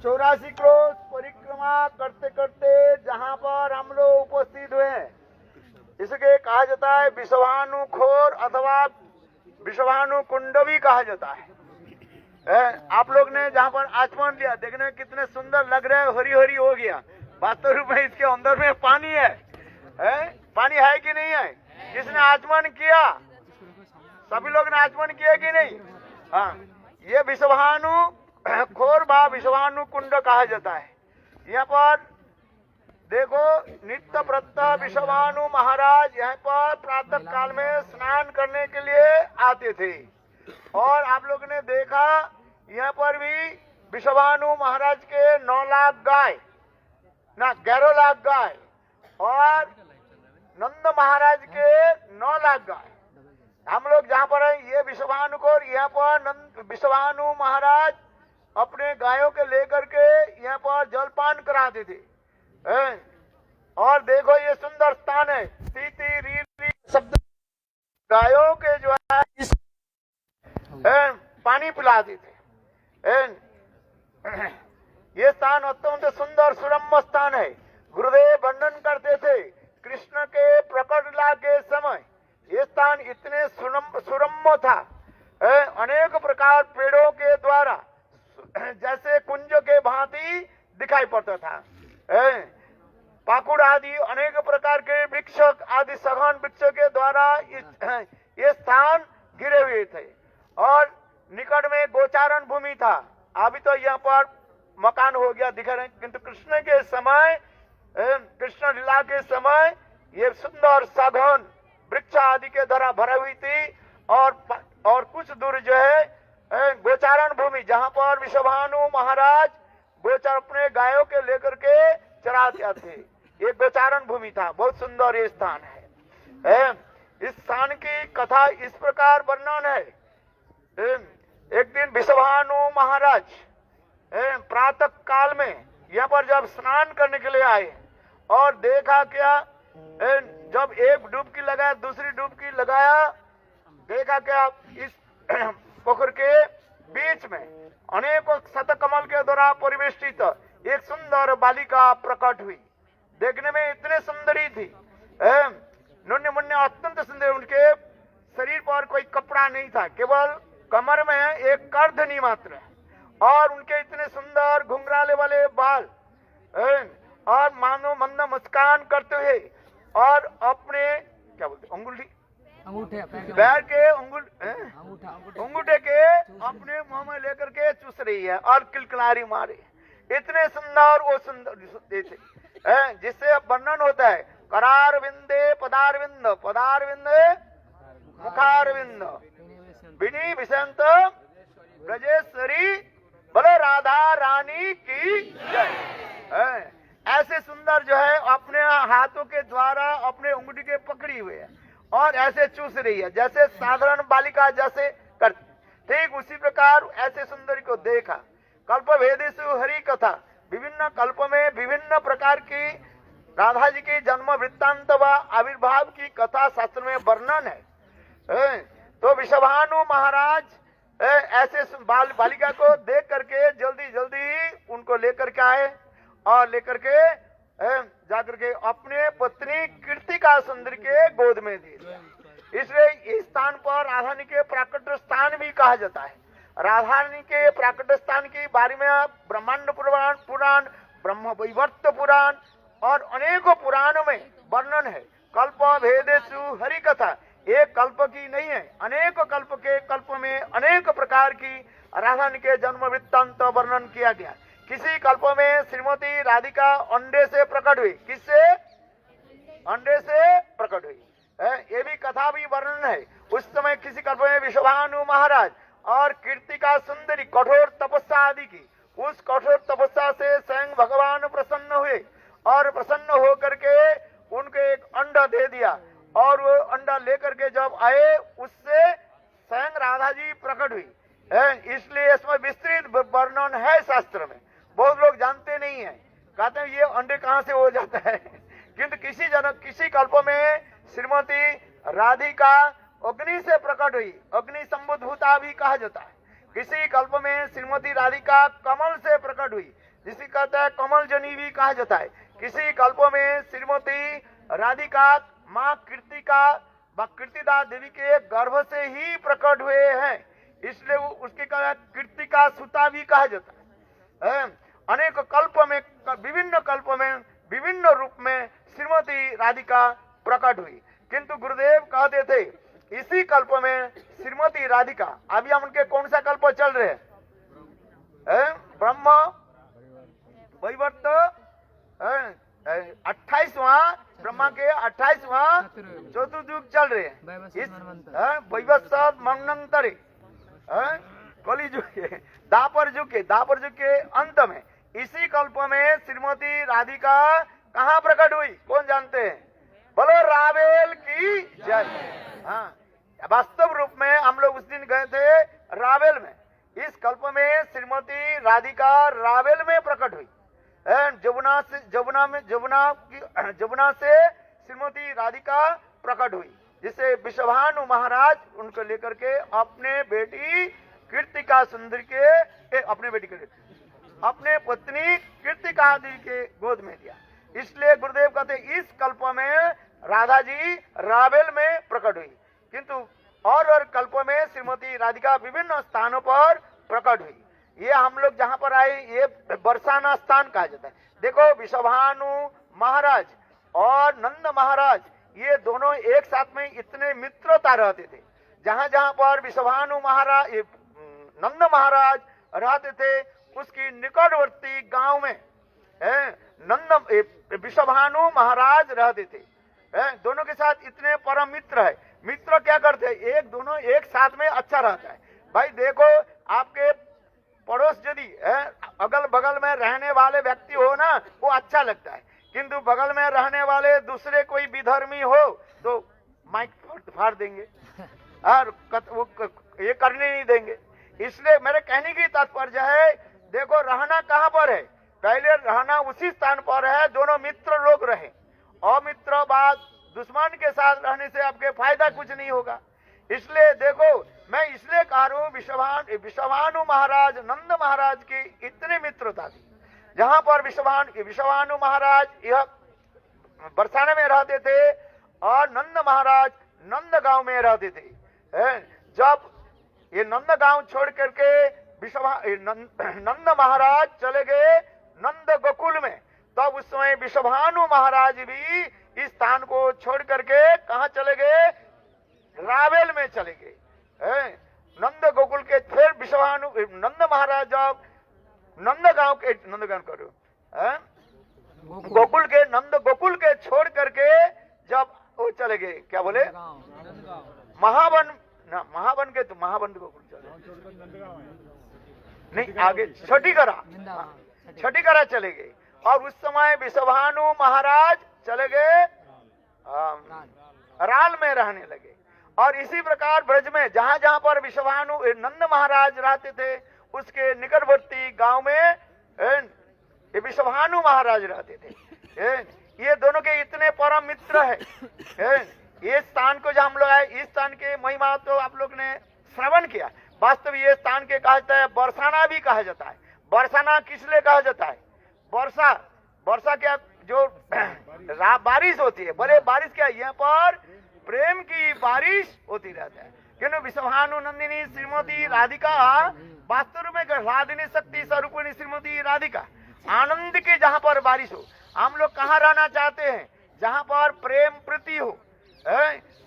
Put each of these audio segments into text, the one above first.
84 crochet परिक्रमा करते करते जहाँ पर हम लोग उपस्थित हुए हैं, इसके कहा जाता है विषभानु खोर अथवा विषभानु कुंड भी कहा जाता है। आप लोग ने जहाँ पर आचमन लिया, देखने में कितने सुंदर लग रहे हैं, हरी हरी हो गया। वास्तव रूप में इसके अंदर में पानी है, पानी है कि नहीं है? किसने आचमन किया? सभी लोग ने आचमन किया कि नहीं? हाँ, ये विषभानु खोर बा विषभानु कुंड कहा जाता है। यहाँ पर देखो, नित्य प्रत्यह विषभानु महाराज यहाँ पर प्रातः काल में स्नान करने के लिए आते थे। और आप लोग ने देखा यहाँ पर भी विषभानु महाराज के 9 लाख गाय, ना 11 लाख गाय, और नंद महाराज के 9 लाख गाय। हम लोग जहाँ पर है, ये विषभानु को यहाँ पर विषभानु महाराज अपने गायों के लेकर के यहाँ पर जलपान कराते थे। और देखो ये सुंदर स्थान है, ती री शब्द गायों के जो है इस पानी पिलाते थे। ये स्थान अत्यंत सुंदर सुरम्य स्थान है। गुरुदेव वर्णन करते थे कृष्ण के प्रकट लीला के समय ये स्थान इतने सुरम्य था, अनेक प्रकार पेड़ों के द्वारा जैसे कुंज के भांति दिखाई पड़ता था। पाकुड़ आदि अनेक प्रकार के वृक्ष आदि सघन वृक्ष के द्वारा ये स्थान घिरे हुए थे। और निकट में गोचारण भूमि था। अभी तो यहाँ पर मकान हो गया दिख रहे, किंतु कृष्ण के समय, कृष्ण लीला के समय ये सुंदर सघन वृक्ष आदि के द्वारा भरा हुई थी। और कुछ दूर जो है गोचारण भूमि, जहाँ पर विषभानु महाराज गोचार अपने गायों के लेकर के चराते थे, ये गोचारण भूमि था। बहुत सुंदर ये स्थान है। इस स्थान की कथा इस प्रकार वर्णन है। एक दिन विषभानु महाराज प्रातः काल में यहाँ पर जब स्नान करने के लिए आए और देखा क्या, जब एक डुबकी लगाया, दूसरी डुबकी लगाया, देखा क्या इस पोखर के बीच में अनेकों शतकमल के द्वारा परिवेष्टित एक सुंदर बालिका प्रकट हुई। देखने में इतने सुंदरी थी, नन्हे मुन्ने अत्यंत सुंदर। उनके शरीर पर कोई कपड़ा नहीं था, केवल कमर में एक कर्धनी मात्र है। और उनके इतने सुंदर घुंघराले वाले बाल, और मानो मंद मुस्कान करते हुए, और अपने क्या बोलते अंगूठी पैर के अंगूठे के अपने मुंह में लेकर के चूस रही है और किलकिलारी मारे। इतने सुंदर वो सुंदर थे, जिससे वर्णन होता है करार विंदे पदारविंद, पदारविंद मुखारविंद, विनी विसंत ब्रजेश्वरी बोले राधा रानी की जय। ऐसे सुंदर जो है अपने हाथों के द्वारा अपने उंगली के पकड़ी हुए है और ऐसे चूस रही है, जैसे साधारण बालिका जैसे करती। ठीक उसी प्रकार ऐसे सुंदरी को देखा। कल्प भेदेषु हरि कथा, विभिन्न कल्प में विभिन्न प्रकार की राधा जी की जन्म वृत्तांत व आविर्भाव की कथा शास्त्र में वर्णन है। तो विषभानु महाराज ऐसे बालिका को देख करके जल्दी जल्दी उनको लेकर के आए और लेकर के जाकर के अपने पत्नी कीर्तिका सुंदरी के गोद में दी। इसलिए इस स्थान पर राधारानी के प्राकट स्थान भी कहा जाता है। राधारानी के प्राकट स्थान की बारे में ब्रह्मांड पुराण, ब्रह्म वैवर्त पुराण और अनेकों पुराणों में वर्णन है। कल्प भेदेषु हरि कथा, एक कल्प की नहीं है, अनेक कल्प में अनेक प्रकार की राधारानी के जन्म वृत्तांत वर्णन किया गया। किसी कल्प में श्रीमती राधिका अंडे से प्रकट हुई। किससे? अंडे से प्रकट हुई। ये भी कथा भी वर्णन है। उस समय किसी कल्प में विषभानु महाराज और कीर्तिका सुंदरी कठोर तपस्या आदि की। उस कठोर तपस्या से स्वयं भगवान प्रसन्न हुए और प्रसन्न होकर के उनको एक अंडा दे दिया और वो अंडा लेकर के जब आए उससे स्वयं राधा जी प्रकट हुई। इसलिए इसमें विस्तृत वर्णन है शास्त्र में। बहुत लोग जानते नहीं है, कहते हैं ये अंडे कहाँ से हो जाता है। किंतु किसी कल्प में श्रीमती राधिका अग्नि से प्रकट हुई, अग्नि संबुद्धता भी कहा जाता है। किसी कल्प में श्रीमती राधिका कमल से प्रकट हुई, जिसे कहते हैं कमल जनी भी कहा जाता है। किसी कल्प में श्रीमती राधिका माँ कीर्तिका व कीर्तिदा देवी के गर्भ से ही प्रकट हुए हैं, इसलिए उसके कीर्तिका सुता भी कहा जाता है। अनेक कल्प में, विभिन्न कल्प में, विभिन्न रूप में श्रीमती राधिका प्रकट हुई, किंतु गुरुदेव कहते थे इसी कल्प में श्रीमती राधिका, अभी हम उनके कौन सा कल्प चल रहे हैं? ब्रह्म वैवर्त 28वां, ब्रह्मा के 28वां चतुर्युग चल रहे हैं। वैवस्वत मनवंतरे कली युग के, दापर युग के अंत में इसी कल्प में श्रीमती राधिका कहाँ प्रकट हुई, कौन जानते हैं? बोलो रावेल की जय। हाँ, वास्तव रूप में हम लोग उस दिन गए थे रावेल में। इस कल्प में श्रीमती राधिका रावेल में प्रकट हुई। जमुना से श्रीमती राधिका प्रकट हुई, जिसे विश्वभानु महाराज उनको लेकर के अपने बेटी कीर्तिका सुंदरी के अपने पत्नी कीर्तिका देवी के गोद में दिया। इसलिए गुरुदेव कहते इस कल्प में राधा जी रावेल में प्रकट हुई, किंतु और कल्प में श्रीमती राधिका विभिन्न स्थानों पर प्रकट हुई। ये हम लोग जहाँ पर आए, ये बरसाना स्थान कहा जाता है। देखो, विश्वभानु महाराज और नंद महाराज, ये दोनों एक साथ में इतने मित्रता रहते थे। जहाँ जहाँ पर विश्वभानु महाराज, नंद महाराज रहते थे, उसकी निकटवर्ती गांव में विश्वभानु महाराज रहते थे। दोनों के साथ इतने परम मित्र है। मित्र क्या करते हैं? दोनों एक साथ में अच्छा रहता है। भाई देखो, आपके पड़ोस यदि अगल बगल में रहने वाले व्यक्ति हो ना, वो अच्छा लगता है, किंतु बगल में रहने वाले दूसरे कोई विधर्मी हो तो माइक फाड़ देंगे और वो ये करने नहीं देंगे। इसलिए मेरे कहने की तात्पर्य है, देखो रहना कहाँ पर है? पहले रहना उसी स्थान पर है, दोनों मित्र लोग रहे। अमित्र बात दुश्मन के साथ रहने से आपके फायदा कुछ नहीं होगा। इसलिए देखो, मैं इसलिए कह रहा हूँ, विश्वभानु महाराज नंद महाराज की इतनी मित्रता थी। जहाँ पर विश्वभानु महाराज यह बरसाने में रहते थे और नंद महाराज नंद गांव में रहते थे। जब ये नंद गांव छोड़ करके नंद महाराज चले गए नंद गोकुल में, तब उस समय विश्वभानु महाराज भी इस स्थान को छोड़ करके कहाँ चले गए? रावेल में चले गए। नंद गोकुल के फिर विश्वभानु नंद महाराज जब नंदगांव करो गोकुल के छोड़ करके जब वो चले गए, क्या बोले? महावन गोकुल चले नहीं, आगे छठीकरा चले गए। और उस समय विश्वभानु महाराज चले गए राल में रहने लगे। और इसी प्रकार ब्रज में जहां जहां पर विश्वभानु नंद महाराज रहते थे, उसके निकटवर्ती गांव में विश्वभानु महाराज रहते थे। ये दोनों के इतने परम मित्र है। ये स्थान को जब हम लोग आए, इस स्थान के महिमा तो आप लोग ने श्रवण किया। वास्तव ये स्थान के कहा जाता है बरसाना भी कहा जाता है। बरसाना किसलिए कहा जाता है? वर्षा क्या, जो बारिश होती है। बोले बारिश क्या? यहाँ पर प्रेम की बारिश होती रहता है। क्योंकि विश्वभानु नंदिनी श्रीमती राधिका वास्तव में राधिनी शक्ति स्वरूपिणी श्रीमती राधिका आनंद की जहाँ पर बारिश हो। हम लोग कहाँ रहना चाहते हैं? जहाँ पर प्रेम प्रीति हो,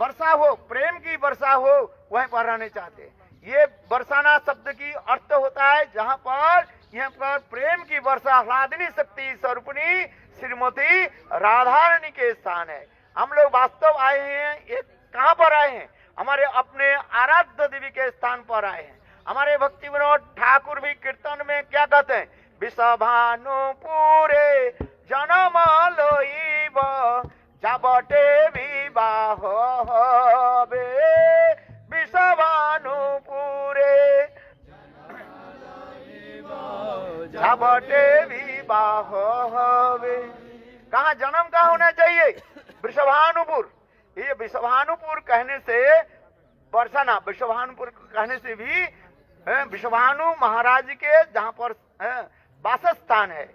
वर्षा हो, प्रेम की वर्षा हो, वहीं पर रहने चाहते हैं। ये बरसाना शब्द की अर्थ होता है जहाँ पर यहाँ पर प्रेम की वर्षा राधिनी शक्ति स्वरूपिणी श्रीमती राधारानी के स्थान है। हम लोग वास्तव आए हैं, ये कहाँ पर आए हैं? हमारे अपने आराध्य देवी के स्थान पर आए हैं। हमारे भक्ति विनोद ठाकुर भी कीर्तन में क्या कहते हैं? विश्वभानु पूरे जन्म लोइब जाबटे विवाह होबे। विश्वभानु पूरे जाबटे विवाह होबे। कहाँ जन्म का होना चाहिए? विश्वभानुपुर। ये विश्वभानुपुर कहने से बरसाना, विश्वभानुपुर कहने से भी विश्वभानु महाराज के जहाँ पर वासस्थान है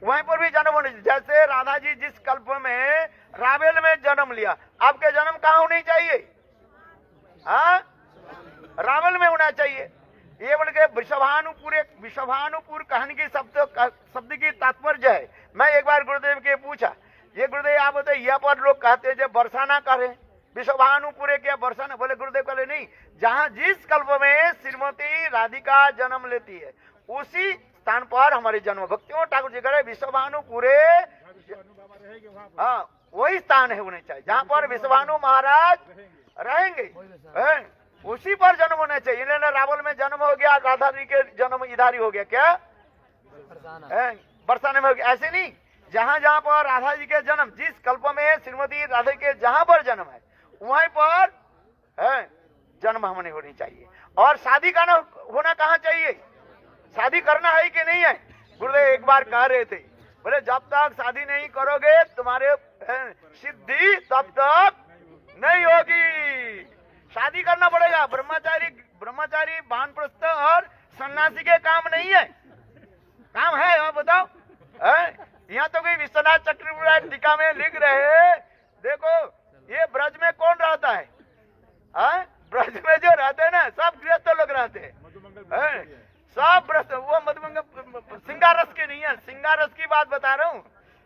वहीं पर भी जन्म होने, जैसे राधा जी जिस कल्प में रावेल में जन्म लिया, आपके जन्म कहाँ होनी चाहिए? रावेल में होना चाहिए। ये बोल के विश्वभानुपुर कहानी की शब्द की तात्पर्य है। मैं एक बार गुरुदेव के पूछा, ये गुरुदेव आप बताइए, यहाँ पर लोग कहते हैं जब बरसाना करें विश्वभानुपुरे क्या बरसाना? बोले गुरुदेव कहले नहीं, जहाँ जिस कल्प में श्रीमती राधिका जन्म लेती है उसी स्थान पर हमारे जन्म भक्तियों ठाकुर जी करे विश्वभानुपुरे, हाँ वही स्थान है होने चाहिए जहाँ पर विश्वभानु महाराज रहेंगे, उसी पर जन्म होना चाहिए। इन्होंने रावल में जन्म हो गया, राधा जी के जन्म इधारी हो गया, क्या बरसाने में हो गया? ऐसे नहीं, जहाँ जहाँ पर राधा जी के जन्म, जिस कल्प में श्रीमती राधा के जहाँ पर जन्म है वहीं पर जन्म हमने होनी चाहिए। और शादी का होना कहाँ चाहिए? शादी करना है कि नहीं है? गुरुदेव एक बार कह रहे थे, बोले जब तक शादी नहीं करोगे तुम्हारे सिद्धि तब तक नहीं होगी। शादी करना पड़ेगा। ब्रह्मचारी वानप्रस्थ और सन्यासी के काम नहीं है, काम है और बताओ। यहाँ तो कोई विश्वनाथ चक्रवर्ती टीका में लिख रहे, देखो ये ब्रज में कौन रहता है? ब्रज में जो रहते हैं ना सब गृहस्थ लोग रहते हैं, सब ब्रज। वो मधुमंगल सिंगारस के नहीं है, सिंगारस की बात बता रहा हूँ।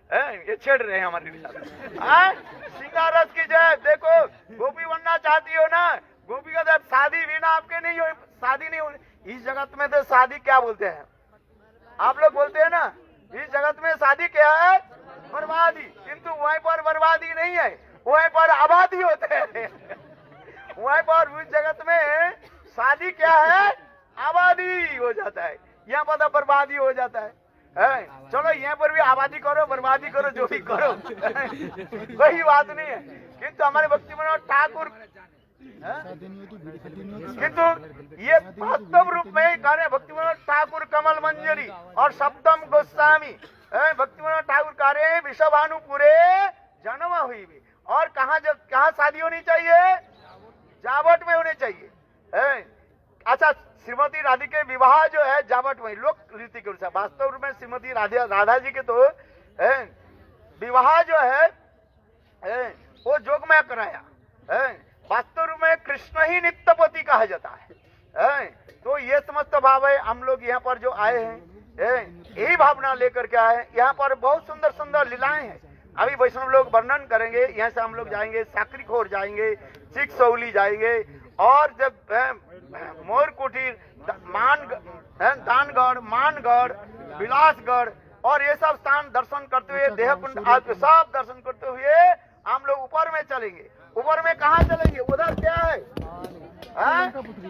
ये छेड़ रहे हैं हमारे साथ। सिंगारस की जय। देखो गोपी बनना चाहती हो ना, गोपी का जब शादी बिना आपके नहीं हो, शादी नहीं हो। इस जगत में तो शादी क्या बोलते हैं आप लोग? बोलते हैं ना इस जगत में शादी क्या है? बर्बादी। किंतु वहीं पर बर्बादी नहीं है, वहीं पर आबादी होते हैं। वहीं पर उस जगत में शादी क्या है? आबादी हो जाता है। यहाँ पर तो बर्बादी हो जाता है। चलो यहाँ पर भी आबादी करो, बर्बादी करो, जो भी करो कोई बात नहीं है। किंतु हमारे भक्ति मनोहर ठाकुर किंतु ये वास्तव रूप में ही कह रहे भक्ति मनोहर ठाकुर कमल मंजरी और सप्तम गोस्वामी भक्ति मनोहर ठाकुर कह रहे हैं विश्वभानुपुरे जन्म हुई भी। और कहाँ शादी होनी चाहिए? जावट में होनी चाहिए। अच्छा, श्रीमती राधा के विवाह जो है जावट में, लोक रीति के अनुसार। वास्तव रूप में श्रीमती राधा जी के तो विवाह जो है वो जोग में कराया। वास्तव रूप में कृष्ण ही नित्यपति कहा जाता है। तो ये समस्त भाव है। हम लोग यहाँ पर जो आए हैं यही भावना लेकर के आए। यहाँ पर बहुत सुंदर सुंदर लीलाएं हैं। अभी वैष्णव लोग वर्णन करेंगे। यहाँ से हम लोग जाएंगे साकरी खोर जाएंगे, चिकसौली जाएंगे, और जब मोर कुटीर, दानगढ़, मानगढ़, विलासगढ़ और ये सब स्थान दर्शन करते हुए, देहकुंड आदि सब दर्शन करते हुए हम लोग ऊपर में चलेंगे। ऊपर में कहाँ चलेंगे? उधर क्या है?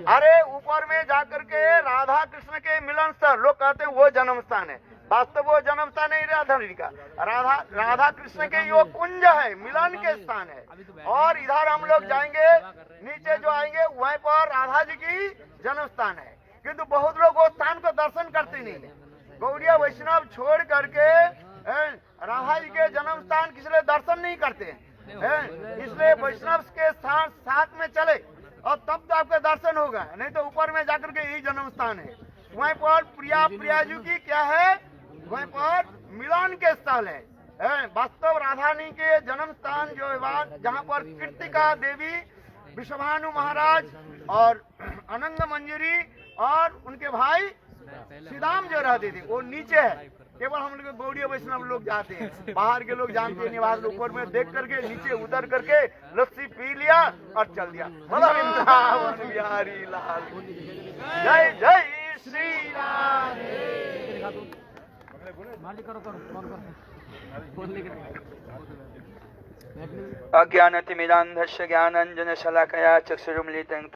अरे ऊपर में जाकर के राधा कृष्ण के मिलन स्थल, लोग कहते हैं वो जन्म स्थान है। वास्तव वो जन्म स्थान नहीं राधा जी का, राधा कृष्ण के यो कुंज है, मिलन के स्थान है। और इधर हम लोग जाएंगे, नीचे जो आएंगे वहीं पर राधा जी की जन्म स्थान है। किंतु बहुत लोग वो स्थान को दर्शन करते नहीं है। गौड़िया वैष्णव छोड़ करके राधा जी के जन्म स्थान किसी दर्शन नहीं करते हैं। इसलिए वैष्णव के साथ में चले और तब तो आपका दर्शन होगा, नहीं तो ऊपर में जाकर के यही जन्म स्थान है। वहीं पर प्रियाजू की क्या है? वहीं पर मिलन के स्थल है। वास्तव राधानी के जन्म स्थान जो है जहाँ पर कृतिका देवी, विश्वभानु महाराज और आनंद मंजरी और उनके भाई श्रीराम जो रहते थे वो नीचे है। केवल हम लोग गौड़ीय वैष्णव लोग जाते हैं, बाहर के लोग जानते हैं निवास। ऊपर में देख करके नीचे उतर करके लस्सी पी लिया और चल दिया। वृंदावन बिहारी लाल, जय जय श्री राम। अज्ञानतिमिरान्धस्य ज्ञानाञ्जनशलाकया चक्षुरुन्मीलितं